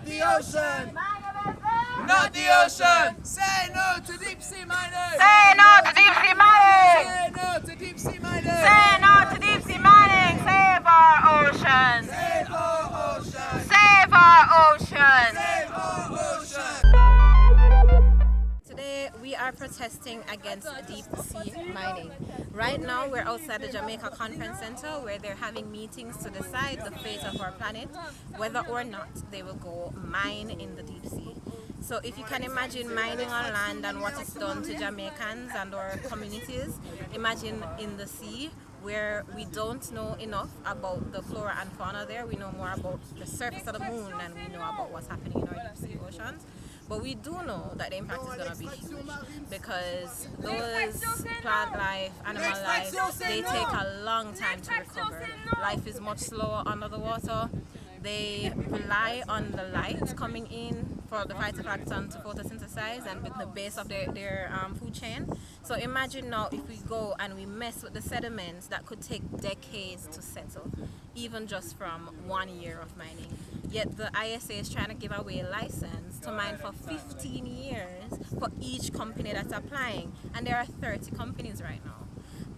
Not the ocean! Not the ocean! Say no to deep sea mining! Say no to deep sea mining! Say no to deep sea mining! Say no to deep sea mining! Save our oceans! Save our ocean! Save our oceans! Save our ocean! Today we are protesting against deep sea mining. Right now we're outside the Jamaica Conference Centre where they're having meetings to decide the fate of our planet, whether or not they will go mine in the deep sea. So if you can imagine mining on land and what it's done to Jamaicans and our communities, imagine in the sea where we don't know enough about the flora and fauna there. We know more about the surface of the moon than we know about what's happening in our deep sea oceans. But we do know that the impact is going to be huge because those plant life, animal life, they take a long time to recover. Life is much slower under the water. They rely on the light coming in for the phytoplankton to photosynthesize and with the base of their food chain. So imagine now if we go and we mess with the sediments that could take decades to settle, even just from 1 year of mining. Yet the ISA is trying to give away a license to mine for 15 years for each company that's applying. And there are 30 companies right now.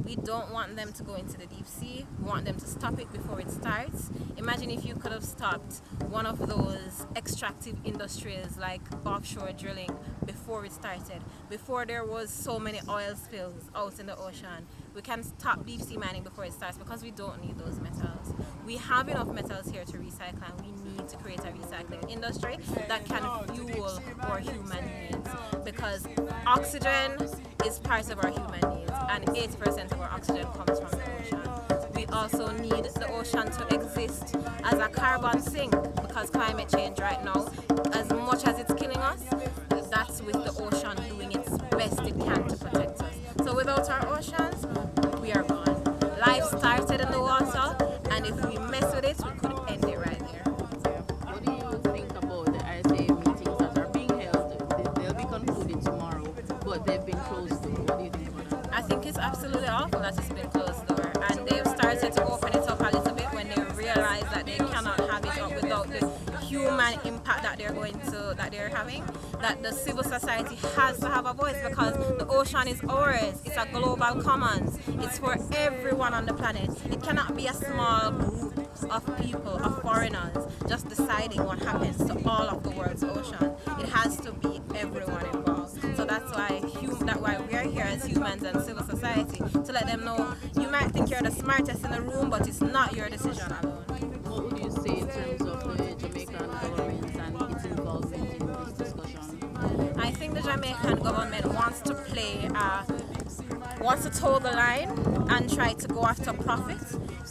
We don't want them to go into the deep sea. We want them to stop it before it starts. Imagine if you could have stopped one of those extractive industries like offshore drilling before it started, before there was so many oil spills out in the ocean. We can stop deep sea mining before it starts because we don't need those metals. We have enough metals here to recycle, and we need to create a recycling industry that can fuel our human needs, because oxygen is part of our human needs and 80% of our oxygen comes from the ocean. We also need the ocean to exist as a carbon sink because climate change right now, as much as it's killing us, that's with the ocean doing its best it can to protect us. So without our oceans, we are gone. Life started in the water, and if we mess with it, we could end it right there. What do you think about the ISA meetings that are being held? They'll be concluded tomorrow, but they've been closed door. What do you think about that? I think it's absolutely awful that it's been closed door, and they've started to open it up a little bit when they realize that they cannot have it up without the human impact that they're having. That the civil society has to have a voice because the ocean is ours. It's a global commons. It's for everyone on the planet. It cannot be a small group of people, of foreigners, just deciding what happens to all of the world's ocean. It has to be everyone involved. So that's why we are here as humans and civil society, to let them know you might think you're the smartest in the room, but it's not your decision alone. What would you say in terms of the Jamaican government and its involvement in this discussion? I think the Jamaican government wants to toe the line and try to go after profit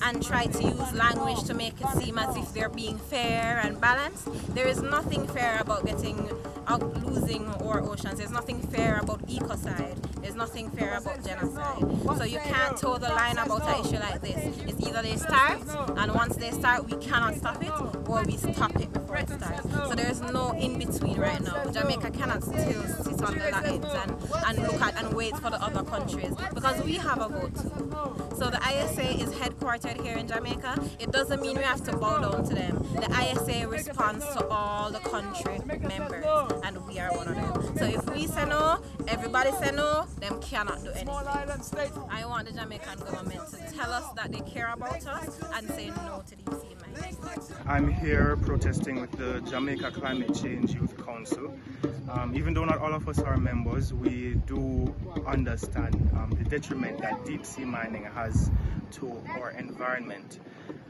and try to use language to make it seem as if they're being fair and balanced. There is nothing fair about losing our oceans. There's nothing fair about ecocide. There's nothing fair about genocide. So you can't toe the line about an issue like this. It's either they start, and once they start, we cannot stop it, or we stop it before it starts. So there's no in-between right now. Jamaica cannot still sit on the lanes and look at and wait for the other countries, because we have a vote too. So the ISA is headquartered here in Jamaica. It doesn't mean we have to bow down to them. The ISA responds to all the country members, and we are one of them. So if we say no, everybody say no, them cannot do anything. I want the Jamaican government to tell us that they care about us and say no to deep sea mining. I'm here protesting with the Jamaica Climate Change Youth Council. Even though not all of us are members, we do understand the detriment that deep sea mining has to our environment.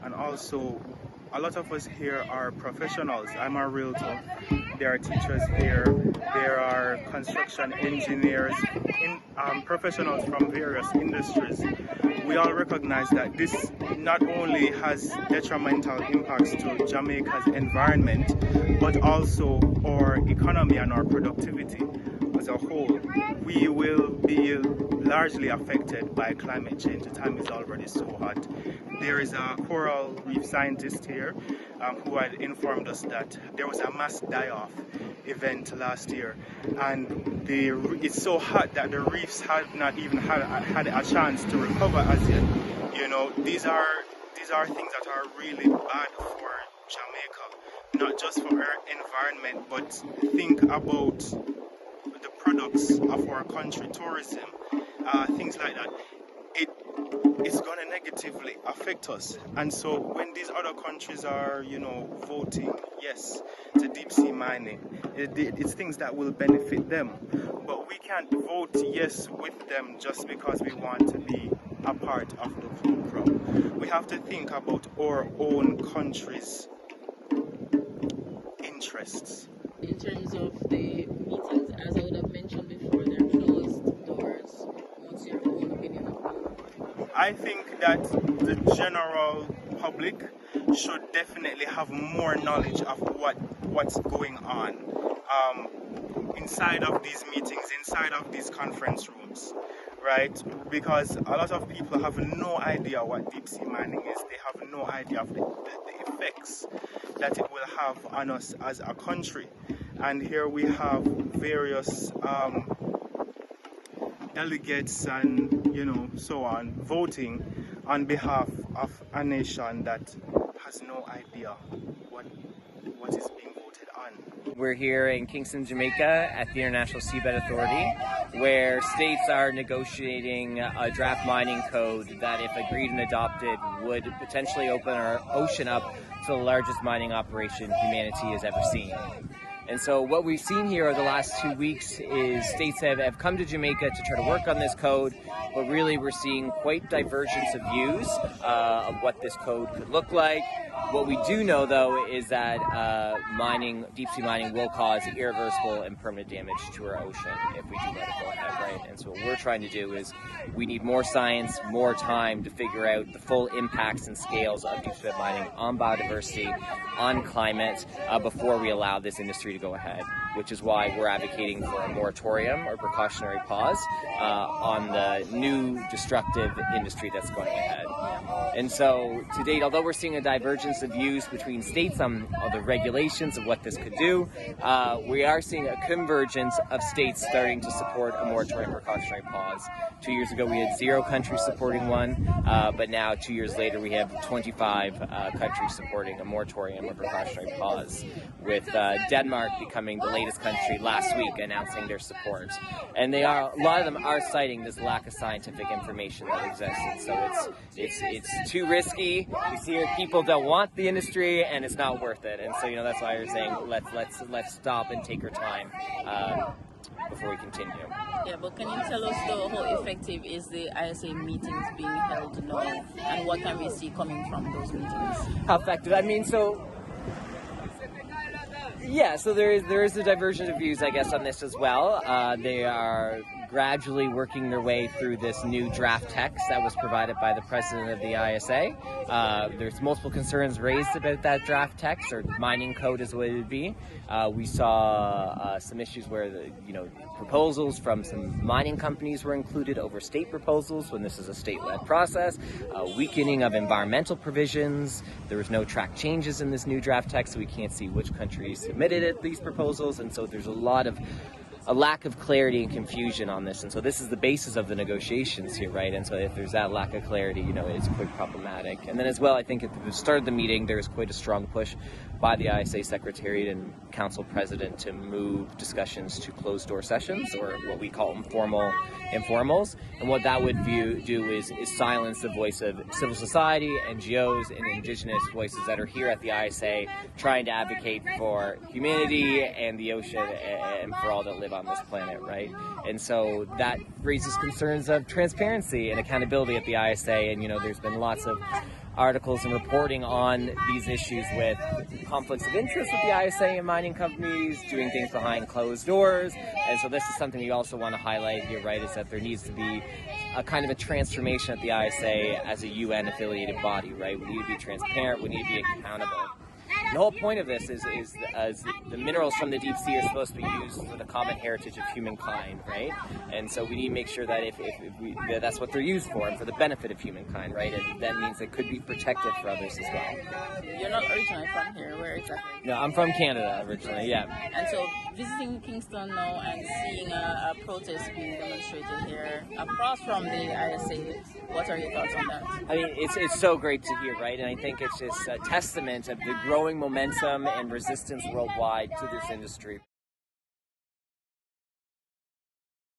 And also, a lot of us here are professionals. I'm a realtor. There are teachers here. There are construction engineers, professionals from various industries. We all recognize that this not only has detrimental impacts to Jamaica's environment, but also our economy and our productivity as a whole. We will be largely affected by climate change. The time is already so hot. There is a coral reef scientist here who had informed us that there was a mass die-off event last year, and it's so hot that the reefs had not even had a chance to recover as yet. You know, these are things that are really bad for Jamaica. not just for our environment, but think about the products of our country, tourism, things like that. It is going to negatively affect us. And so when these other countries are, voting yes to deep sea mining, it's things that will benefit them. But we can't vote yes with them just because we want to be a part of the program. We have to think about our own country's interests. In terms of the meetings, as I would have mentioned before, they're closed doors. What's your own opinion of that? I think that the general public should definitely have more knowledge of what's going on inside of these meetings, inside of these conference rooms, right? Because a lot of people have no idea what deep sea mining is. They have no idea of the effects that it will have on us as a country. And here we have various delegates and so on voting on behalf of a nation that has no idea what is being voted on. We're here in Kingston, Jamaica at the International Seabed Authority, where states are negotiating a draft mining code that, if agreed and adopted, would potentially open our ocean up to the largest mining operation humanity has ever seen. And so what we've seen here over the last 2 weeks is states have come to Jamaica to try to work on this code, but really we're seeing quite divergence of views of what this code could look like. What we do know, though, is that deep sea mining will cause irreversible and permanent damage to our ocean if we do let it go ahead, right? And so what we're trying to do is we need more science, more time to figure out the full impacts and scales of deep sea mining on biodiversity, on climate, before we allow this industry to go ahead, which is why we're advocating for a moratorium or precautionary pause on the new destructive industry that's going ahead. And so to date, although we're seeing a divergence of views between states on the regulations of what this could do, we are seeing a convergence of states starting to support a moratorium precautionary pause. 2 years ago we had 0 countries supporting one, but now 2 years later we have 25 countries supporting a moratorium or precautionary pause, with Denmark becoming the latest country last week announcing their support. And a lot of them are citing this lack of scientific information that exists. And so it's too risky. We see people don't want the industry, and it's not worth it. And so that's why we're saying let's stop and take our time before we continue. Yeah, but can you tell us though how effective is the ISA meetings being held now, and what can we see coming from those meetings? How effective? So there is the divergence of views, I guess, on this as well. They are gradually working their way through this new draft text that was provided by the president of the ISA. There's multiple concerns raised about that draft text, or mining code is what it would be. We saw some issues where proposals from some mining companies were included over state proposals when this is a state-led process, weakening of environmental provisions. There was no track changes in this new draft text, so we can't see which countries submitted these proposals, and so there's a lack of clarity and confusion on this. And so this is the basis of the negotiations here, right? And so if there's that lack of clarity, it's quite problematic. And then as well, I think at the start of the meeting, there was quite a strong push by the ISA Secretariat and Council President to move discussions to closed-door sessions, or what we call informal informals. And what that would do is silence the voice of civil society, NGOs, and Indigenous voices that are here at the ISA trying to advocate for humanity and the ocean and for all that live on this planet, right? And so that raises concerns of transparency and accountability at the ISA, and there's been lots of articles and reporting on these issues with conflicts of interest with the ISA and mining companies doing things behind closed doors. And so this is something we also want to highlight here, right, is that there needs to be a kind of a transformation at the ISA as a UN affiliated body, right? We need to be transparent, we need to be accountable. The whole point of this is the minerals from the deep sea are supposed to be used for the common heritage of humankind, right? And so we need to make sure that that that's what they're used for, and for the benefit of humankind, right? And that means it could be protected for others as well. You're not originally from here. Where exactly? No, I'm from Canada originally, yeah. And so visiting Kingston now and seeing a protest being demonstrated here across from the ISA, what are your thoughts on that? It's so great to hear, right? And I think it's just a testament of the growing momentum and resistance worldwide to this industry.